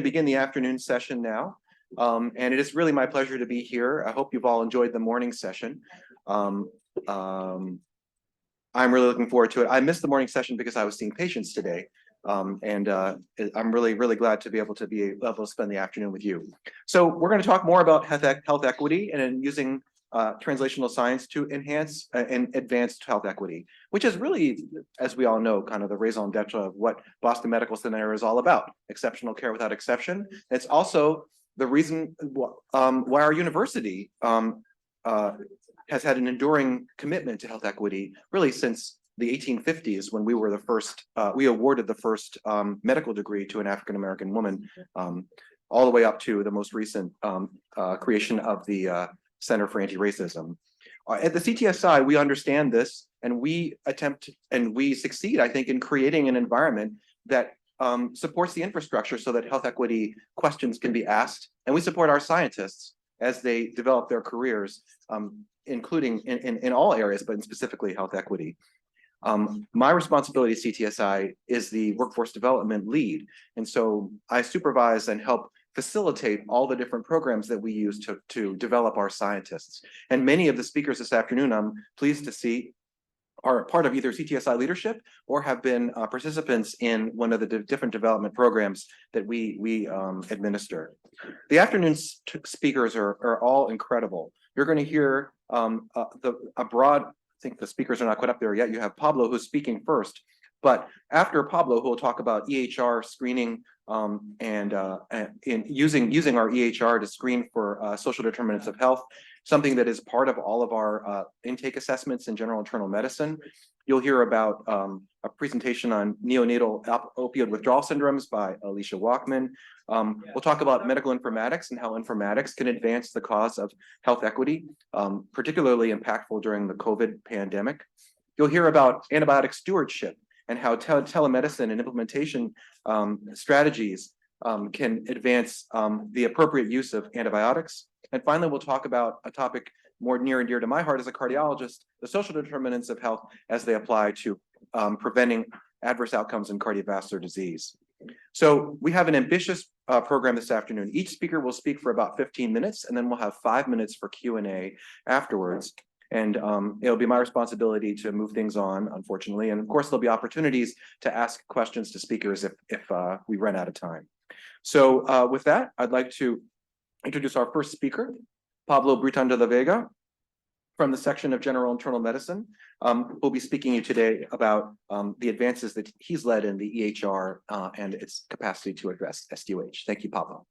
Begin the afternoon session now, and it is really my pleasure to be here. I hope you've all enjoyed the morning session. I'm really looking forward to it. I missed the morning session because I was seeing patients today, and I'm really glad to be able to spend the afternoon with you. So we're going to talk more about health equity and using translational science to enhance and advance health equity, which is really, as we all know, kind of the raison d'etre of what Boston Medical Center is all about: exceptional care without exception. It's also the reason why our university has had an enduring commitment to health equity, really since the 1850s, when we were the first, we awarded the first medical degree to an African-American woman, all the way up to the most recent creation of the Center for Anti-Racism. At the CTSI, we understand this, and we attempt and we succeed, I think, in creating an environment that supports the infrastructure so that health equity questions can be asked, and we support our scientists as they develop their careers, including in all areas, but specifically health equity. My responsibility at CTSI is the workforce development lead, and so I supervise and help facilitate all the different programs that we use to develop our scientists. And many of the speakers this afternoon, I'm pleased to see, are part of either CTSI leadership or have been participants in one of the different development programs that we administer. The afternoon speakers are all incredible. You're going to hear a broad, I think the speakers are not quite up there yet. You have Pablo, who's speaking first, but after Pablo, who will talk about EHR screening and in using our EHR to screen for social determinants of health, something that is part of all of our intake assessments in general internal medicine. You'll hear about a presentation on neonatal opioid withdrawal syndromes by Alicia Walkman. We'll talk about medical informatics and how informatics can advance the cause of health equity, particularly impactful during the COVID pandemic. You'll hear about antibiotic stewardship and how telemedicine and implementation strategies can advance the appropriate use of antibiotics. And finally, we'll talk about a topic more near and dear to my heart as a cardiologist: the social determinants of health as they apply to preventing adverse outcomes in cardiovascular disease. So we have an ambitious program this afternoon. Each speaker will speak for about 15 minutes, and then we'll have 5 minutes for Q&A afterwards. And it'll be my responsibility to move things on, unfortunately. And of course, there'll be opportunities to ask questions to speakers if we run out of time. So with that, I'd like to introduce our first speaker, Pablo Buitron de la Vega, from the section of General Internal Medicine, who'll be speaking to you today about the advances that he's led in the EHR and its capacity to address SDOH. Thank you, Pablo.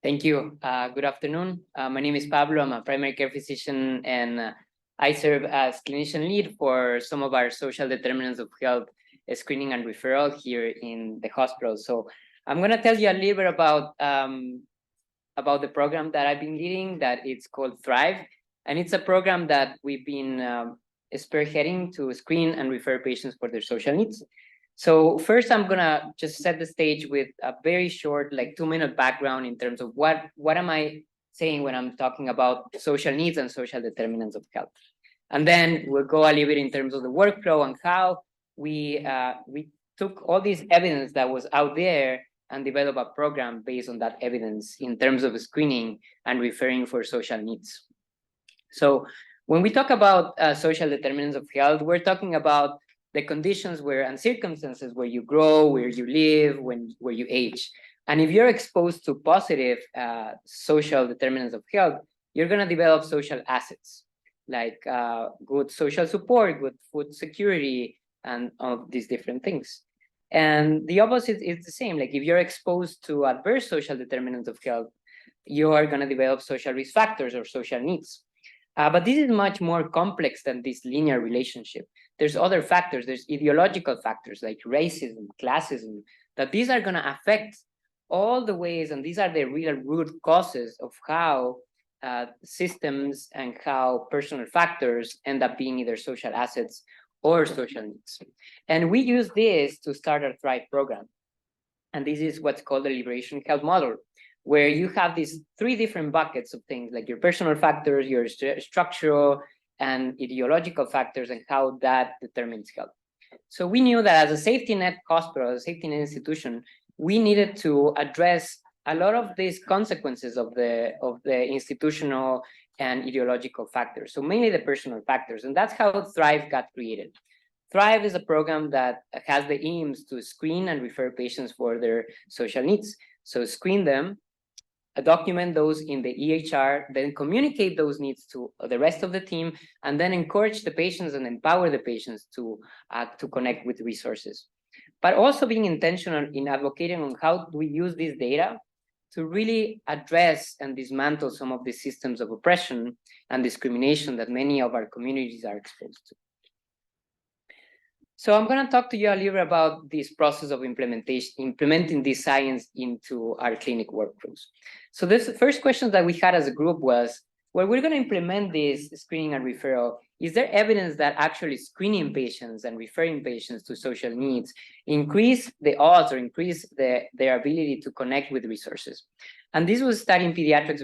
Thank you. Good afternoon. My name is Pablo. I'm a primary care physician, and I serve as clinician lead for some of our social determinants of health screening and referral here in the hospital. So I'm going to tell you a little bit about the program that I've been leading, that it's called Thrive. And it's a program that we've been spearheading to screen and refer patients for their social needs. So first, I'm gonna just set the stage with a very short, like 2-minute background in terms of what am I saying when I'm talking about social needs and social determinants of health. And then we'll go a little bit in terms of the workflow and how we took all this evidence that was out there and developed a program based on that evidence in terms of screening and referring for social needs. So when we talk about social determinants of health, we're talking about the conditions where and circumstances where you grow, where you live, where you age. And if you're exposed to positive social determinants of health, you're going to develop social assets like good social support, good food security, and all of these different things. And the opposite is the same. Like if you're exposed to adverse social determinants of health, you are going to develop social risk factors or social needs. But this is much more complex than this linear relationship. There's other factors. There's ideological factors like racism, classism, that these are going to affect all the ways, and these are the real root causes of how systems and how personal factors end up being either social assets or social needs. And we use this to start our Thrive program. And this is what's called the liberation health model, where you have these 3 different buckets of things, like your personal factors, your structural, and ideological factors and how that determines health. So we knew that as a safety net hospital, as a safety net institution, we needed to address a lot of these consequences of the institutional and ideological factors. So mainly the personal factors, and that's how Thrive got created. Thrive is a program that has the aims to screen and refer patients for their social needs. So screen them, document those in the EHR, then communicate those needs to the rest of the team, and then encourage the patients and empower the patients to connect with resources. But also being intentional in advocating on how we use this data to really address and dismantle some of the systems of oppression and discrimination that many of our communities are exposed to. So I'm going to talk to you a little bit about this process of implementing this science into our clinic workflows. So this first question that we had as a group was, well, we're going to implement this screening and referral. Is there evidence that actually screening patients and referring patients to social needs increase the odds or increase their ability to connect with resources? And this was studied in pediatrics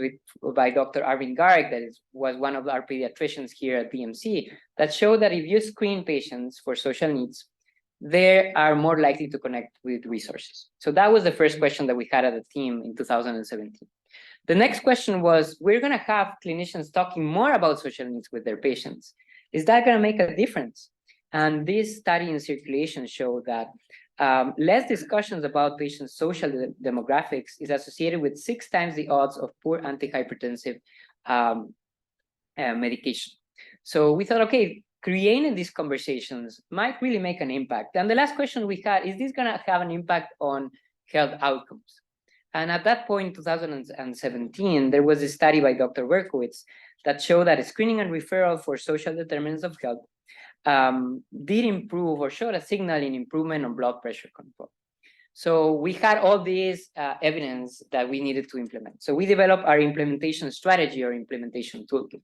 by Dr. Arvind Garg, that was one of our pediatricians here at BMC, that showed that if you screen patients for social needs, they are more likely to connect with resources. So that was the first question that we had at the team in 2017. The next question was, we're going to have clinicians talking more about social needs with their patients. Is that going to make a difference? And this study in circulation showed that less discussions about patients' social demographics is associated with 6 times the odds of poor antihypertensive medication. So we thought, okay, creating these conversations might really make an impact. And the last question we had, is this going to have an impact on health outcomes? And at that point, 2017, there was a study by Dr. Berkowitz that showed that screening and referral for social determinants of health did improve or showed a signal in improvement on blood pressure control. So we had all this evidence that we needed to implement. So we developed our implementation strategy or implementation toolkit.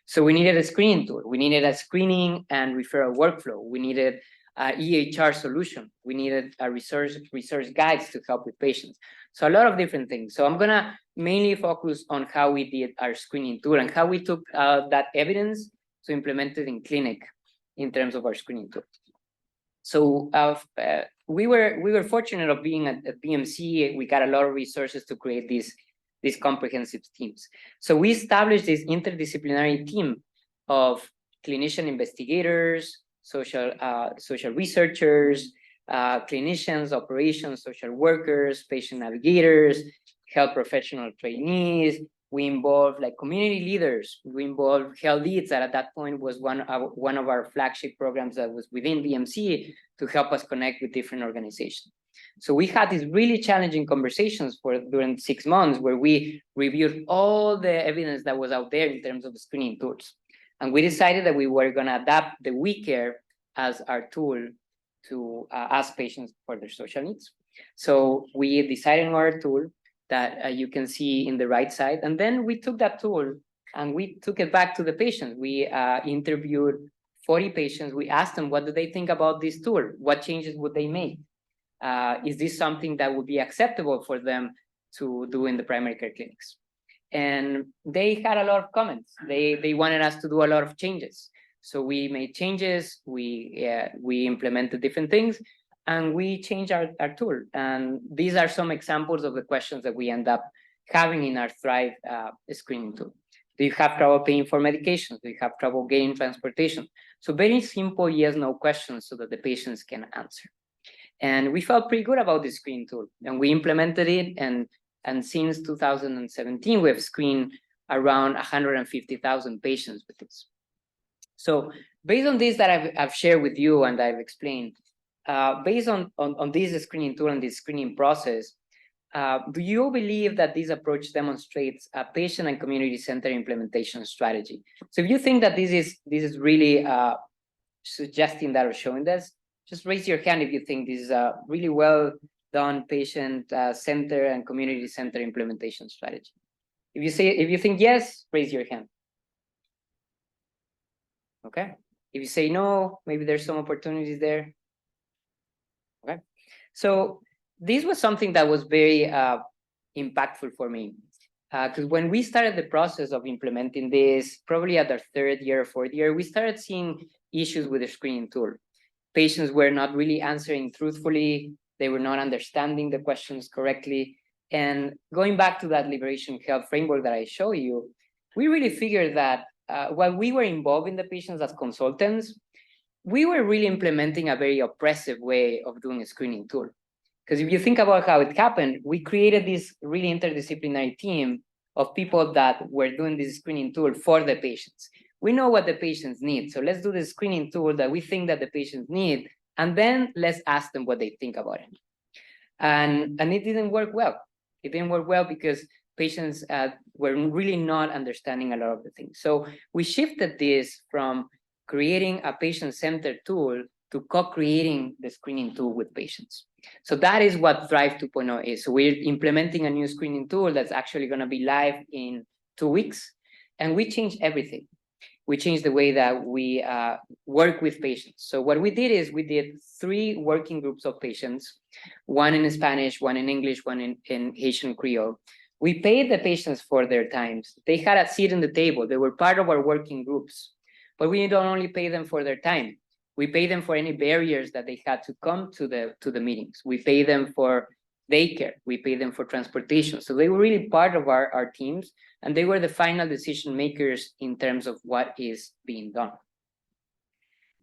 So we needed a screening tool. We needed a screening and referral workflow. We needed an EHR solution. We needed a resource guides to help with patients. So a lot of different things. So I'm gonna mainly focus on how we did our screening tool and how we took that evidence to implement it in clinic in terms of our screening tool. So we were fortunate of being at BMC. We got a lot of resources to create these comprehensive teams. So we established this interdisciplinary team of clinician investigators, social researchers, clinicians, operations, social workers, patient navigators, health professional trainees. We involved like community leaders. We involved health leads that at that point was one of our flagship programs that was within BMC to help us connect with different organizations. So we had these really challenging conversations during 6 months where we reviewed all the evidence that was out there in terms of screening tools. And we decided that we were going to adapt the WeCare as our tool to ask patients for their social needs. So we decided on our tool that you can see in the right side. And then we took that tool and we took it back to the patients. We interviewed 40 patients. We asked them, what do they think about this tool? What changes would they make? Is this something that would be acceptable for them to do in the primary care clinics? And they had a lot of comments. They wanted us to do a lot of changes. So we made changes, we implemented different things, and we changed our tool. And these are some examples of the questions that we end up having in our Thrive screening tool. Do you have trouble paying for medications? Do you have trouble getting transportation? So very simple yes, no questions so that the patients can answer. And we felt pretty good about this screening tool, and we implemented it. And since 2017, we have screened around 150,000 patients with this. So based on this that I've shared with you and I've explained, based on this screening tool and this screening process, do you believe that this approach demonstrates a patient and community-centered implementation strategy? So if you think that this is really suggesting that or showing this, just raise your hand if you think this is a really well done patient-centered and community-centered implementation strategy. If you think yes, raise your hand. Okay. If you say no, maybe there's some opportunities there. Okay. So this was something that was very impactful for me. Because when we started the process of implementing this, probably at our third year or fourth year, we started seeing issues with the screening tool. Patients were not really answering truthfully. They were not understanding the questions correctly. And going back to that liberation health framework that I show you, we really figured that while we were involved in the patients as consultants, we were really implementing a very oppressive way of doing a screening tool. Because if you think about how it happened, we created this really interdisciplinary team of people that were doing this screening tool for the patients. We know what the patients need, so let's do the screening tool that we think that the patients need, and then let's ask them what they think about it. And it didn't work well. It didn't work well because patients were really not understanding a lot of the things. So we shifted this from creating a patient-centered tool to co-creating the screening tool with patients. So that is what Thrive 2.0 is. So we're implementing a new screening tool that's actually going to be live in 2 weeks. And we changed everything. We changed the way that we work with patients. So what we did is we did 3 working groups of patients, one in Spanish, one in English, one in Haitian Creole. We paid the patients for their times. They had a seat in the table. They were part of our working groups. But we don't only pay them for their time. We pay them for any barriers that they had to come to the meetings. We pay them for daycare. We pay them for transportation. So they were really part of our teams, and they were the final decision makers in terms of what is being done.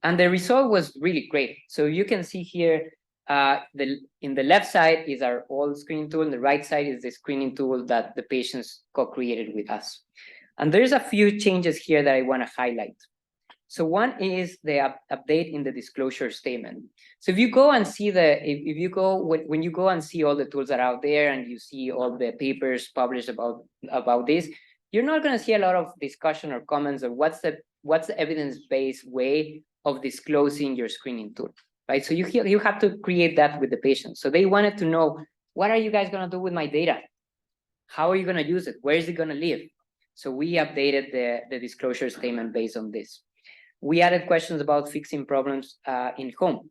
And the result was really great. So you can see here, in the left side is our old screening tool, and the right side is the screening tool that the patients co-created with us. And there's a few changes here that I want to highlight. So one is the update in the disclosure statement. So if you go and see when you go and see all the tools that are out there and you see all the papers published about this, you're not going to see a lot of discussion or comments on what's the evidence-based way of disclosing your screening tool, right? So you have to create that with the patient. So they wanted to know, what are you guys going to do with my data? How are you going to use it? Where is it going to live? So we updated the disclosure statement based on this. We added questions about fixing problems in home.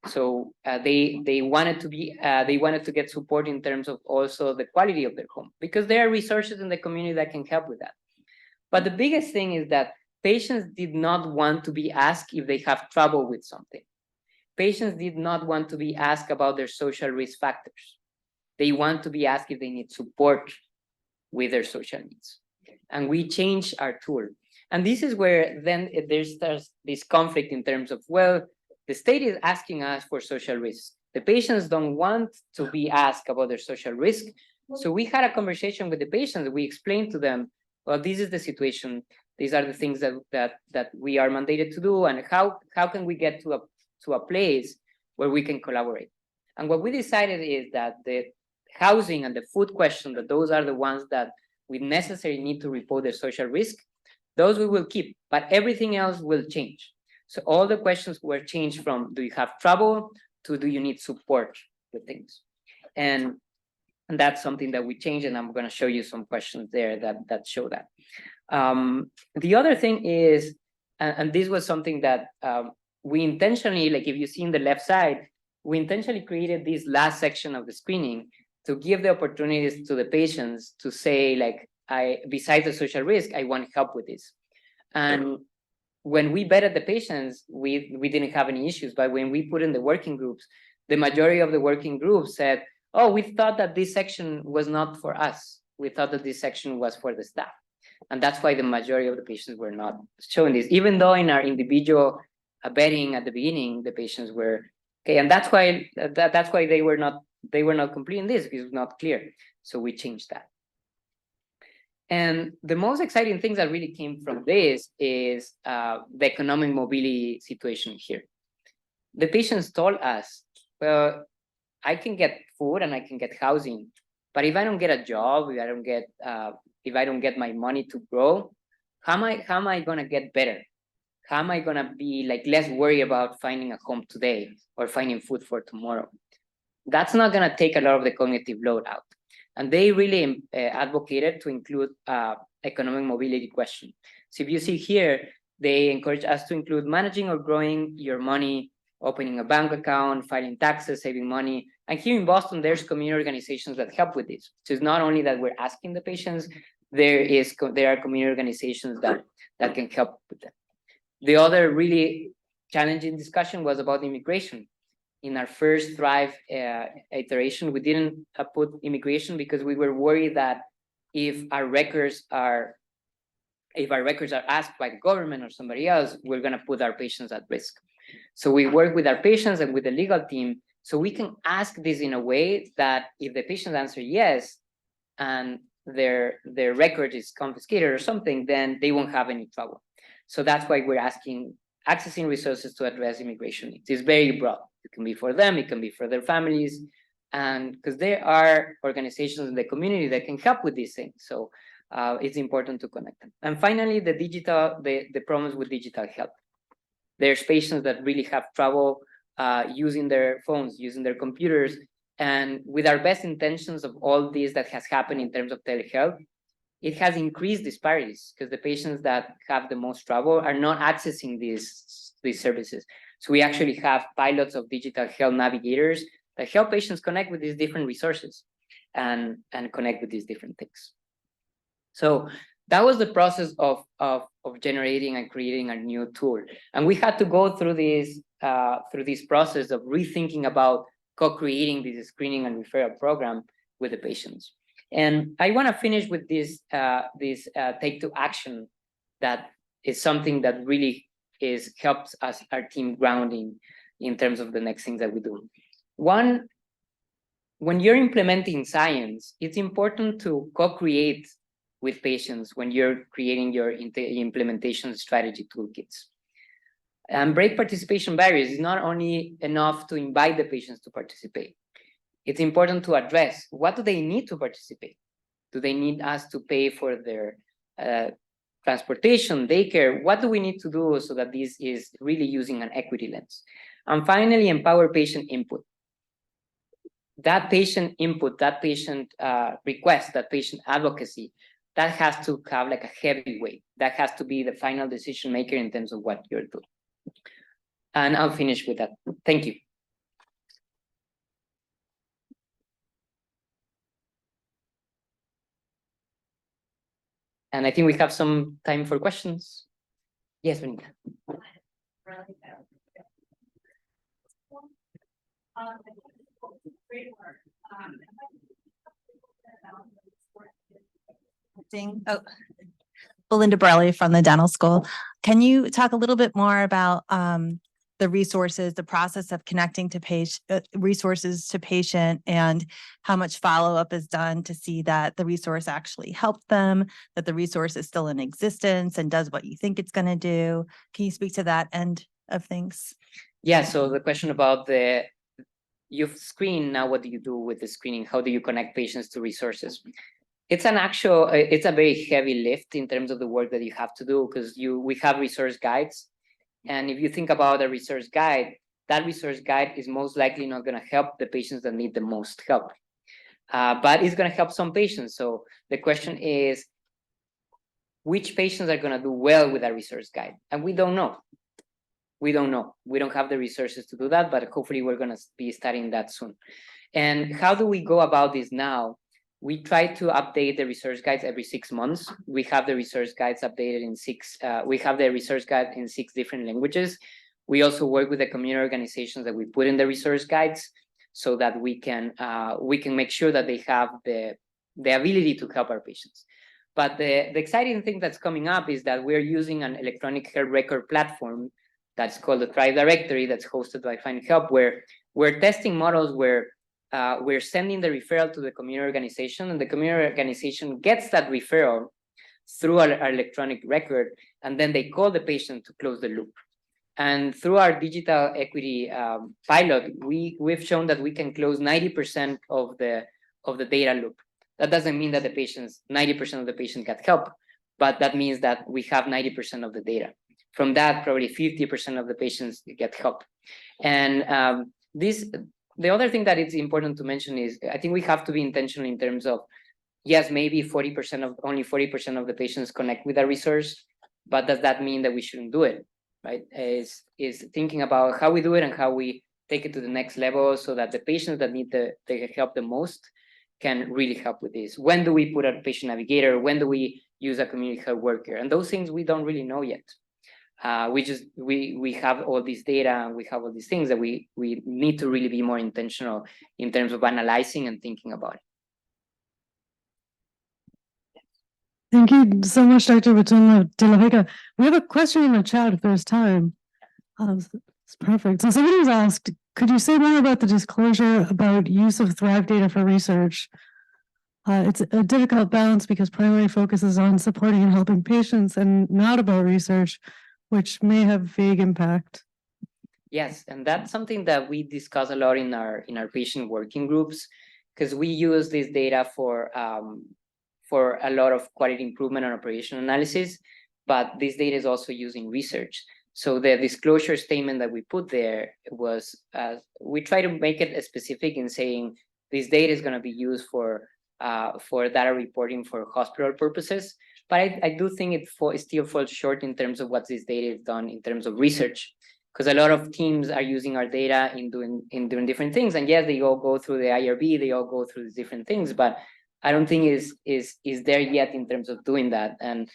So they wanted to get support in terms of also the quality of their home, because there are resources in the community that can help with that. But the biggest thing is that patients did not want to be asked if they have trouble with something. Patients did not want to be asked about their social risk factors. They want to be asked if they need support with their social needs. And we changed our tool. And this is where then there's this conflict in terms of, well, the state is asking us for social risk. The patients don't want to be asked about their social risk. So we had a conversation with the patients. We explained to them, well, this is the situation. These are the things that we are mandated to do, and how can we get to a place where we can collaborate. And what we decided is that the housing and the food question, that those are the ones that we necessarily need to report their social risk. Those we will keep, but everything else will change. So all the questions were changed from, do you have trouble, to do you need support with things? And that's something that we changed, and I'm going to show you some questions there that show that. The other thing is, and this was something that we intentionally, like if you see in the left side, we intentionally created this last section of the screening to give the opportunities to the patients to say, like, besides the social risk, I want help with this. And when we vetted the patients, we didn't have any issues. But when we put in the working groups, the majority of the working groups said, oh, we thought that this section was not for us. We thought that this section was for the staff. And that's why the majority of the patients were not showing this, even though in our individual vetting at the beginning, the patients were okay. And that's why they were not completing this, because it was not clear. So we changed that. And the most exciting things that really came from this is the economic mobility situation here. The patients told us, well, I can get food and I can get housing, but if I don't get a job, if I don't get my money to grow, how am I gonna get better? How am I gonna be like less worried about finding a home today or finding food for tomorrow? That's not gonna take a lot of the cognitive load out. And they really advocated to include economic mobility question. So if you see here, they encourage us to include managing or growing your money opening a bank account, filing taxes, saving money. And here in Boston, there's community organizations that help with this. So it's not only that we're asking the patients, there are community organizations that can help with that. The other really challenging discussion was about immigration. In our first Thrive iteration, we didn't put immigration because we were worried that if our records are asked by the government or somebody else, we're going to put our patients at risk. So we work with our patients and with the legal team so we can ask this in a way that if the patients answer yes and their record is confiscated or something, then they won't have any trouble. So that's why we're accessing resources to address immigration needs. It's very broad. It can be for them, it can be for their families, and because there are organizations in the community that can help with these things. So it's important to connect them. And finally, the problems with digital health. There's patients that really have trouble using their phones, using their computers, and with our best intentions of all this that has happened in terms of telehealth, it has increased disparities because the patients that have the most trouble are not accessing these services. So we actually have pilots of digital health navigators that help patients connect with these different resources and connect with these different things. So that was the process of generating and creating a new tool. And we had to go through this process of rethinking about co-creating this screening and referral program with the patients. And I want to finish with this take to action that is something that really helps us, our team, grounding in terms of the next things that we do. One, when you're implementing science, it's important to co-create with patients when you're creating your implementation strategy toolkits. And break participation barriers is not only enough to invite the patients to participate. It's important to address what do they need to participate? Do they need us to pay for their transportation, daycare? What do we need to do so that this is really using an equity lens? And finally, empower patient input. That patient input, that patient request, that patient advocacy, that has to have like a heavy weight. That has to be the final decision maker in terms of what you're doing. And I'll finish with that. Thank you. And I think we have some time for questions. Yes, Benita. Oh, Belinda Borelli from the dental school. Can you talk a little bit more about the resources, the process of connecting to resources to patient, and how much follow-up is done to see that the resource actually helped them, that the resource is still in existence and does what you think it's going to do? Can you speak to that end of things? Yeah, so the question about you've screened, now what do you do with the screening? How do you connect patients to resources? It's a very heavy lift in terms of the work that you have to do, because we have resource guides. And if you think about a resource guide, that resource guide is most likely not going to help the patients that need the most help. But it's going to help some patients. So the question is, which patients are going to do well with a resource guide? And we don't know. We don't have the resources to do that, but hopefully we're going to be studying that soon. And how do we go about this now? We try to update the resource guides every 6 months. We have the resource guides updated in we have the resource guide in 6 different languages. We also work with the community organizations that we put in the resource guides so that we can make sure that they have the ability to help our patients. But the exciting thing that's coming up is that we're using an electronic health record platform that's called the Thrive Directory, that's hosted by Find Help, where we're testing models where we're sending the referral to the community organization, and the community organization gets that referral through our electronic record, and then they call the patient to close the loop. And through our digital equity pilot, we've shown that we can close 90% of the data loop. That doesn't mean that 90% of the patients get help, but that means that we have 90% of the data. From that, probably 50% of the patients get help. And the other thing that is important to mention is, I think we have to be intentional in terms of, yes, maybe only 40% of the patients connect with a resource, but does that mean that we shouldn't do it? right? Is thinking about how we do it and how we take it to the next level so that the patients that need the help the most can really help with this. When do we put a patient navigator? When do we use a community health worker? And those things we don't really know yet. We have all this data and we have all these things that we need to really be more intentional in terms of analyzing and thinking about it. Thank you so much, Dr. Buitron de la Vega. We have a question in the chat if there's time. It's perfect. So somebody was asked, could you say more about the disclosure about use of Thrive data for research? It's a difficult balance because primary focus is on supporting and helping patients and not about research, which may have vague impact. Yes, and that's something that we discuss a lot in our patient working groups, because we use this data for a lot of quality improvement and operational analysis, but this data is also used in research. So the disclosure statement that we put there was, we try to make it specific in saying this data is going to be used for data reporting for hospital purposes. But I do think it still falls short in terms of what this data is done in terms of research, because a lot of teams are using our data in doing different things. And yes, they all go through the IRB, they all go through these different things, but I don't think is there yet in terms of doing that. And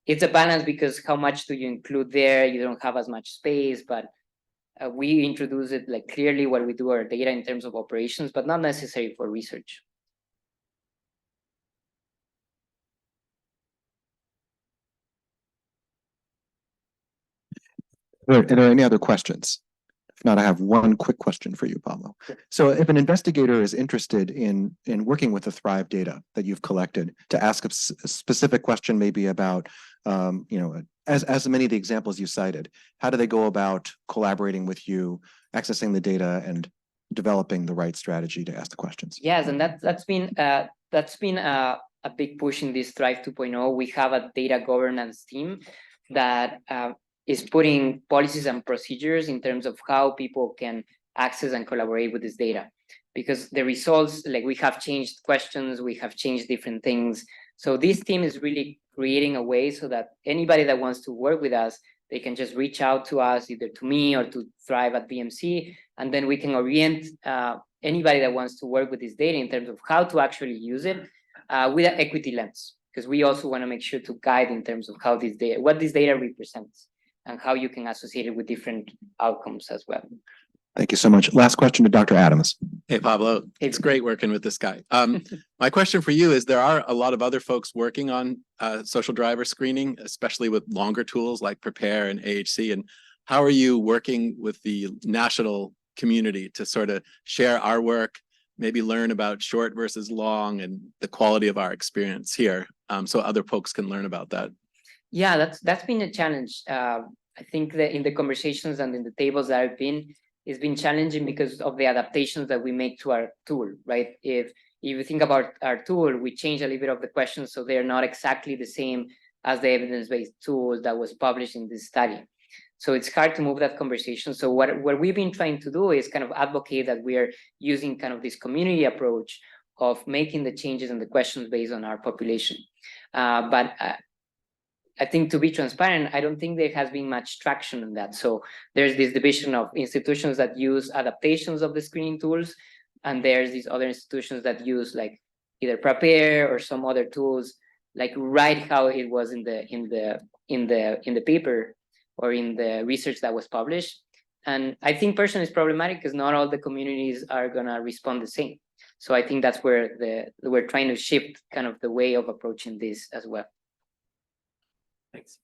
it's a balance because how much do you include there? You don't have as much space, but we introduce it like clearly what we do our data in terms of operations, but not necessary for research. Are there any other questions? If not, I have one quick question for you, Pablo. So if an investigator is interested in working with the Thrive data that you've collected to ask a specific question, maybe about, as many of the examples you cited, how do they go about collaborating with you, accessing the data, and developing the right strategy to ask the questions? Yes, and that's been a big push in this Thrive 2.0. We have a data governance team that is putting policies and procedures in terms of how people can access and collaborate with this data. Because the results, like we have changed questions, we have changed different things. So this team is really creating a way so that anybody that wants to work with us, they can just reach out to us, either to me or to Thrive at BMC, and then we can orient anybody that wants to work with this data in terms of how to actually use it with an equity lens. Because we also want to make sure to guide in terms of how this data, what this data represents, and how you can associate it with different outcomes as well. Thank you so much. Last question to Dr. Adams. Hey, Pablo, it's great working with this guy. My question for you is, there are a lot of other folks working on social driver screening, especially with longer tools like Prepare and AHC. And how are you working with the national community to sort of share our work, maybe learn about short versus long and the quality of our experience here, so other folks can learn about that? Yeah, that's been a challenge. I think that in the conversations and in the tables that I've been, it's been challenging because of the adaptations that we make to our tool, right? If you think about our tool, we change a little bit of the questions so they're not exactly the same as the evidence-based tool that was published in this study. So it's hard to move that conversation. So what we've been trying to do is kind of advocate that we are using kind of this community approach of making the changes in the questions based on our population. But I think, to be transparent, I don't think there has been much traction in that. So there's this division of institutions that use adaptations of the screening tools, and there's these other institutions that use like either Prepare or some other tools, like right how it was in the paper or in the research that was published. And I think personally it's problematic because not all the communities are gonna respond the same. So I think that's where we're trying to shift kind of the way of approaching this as well. Thanks.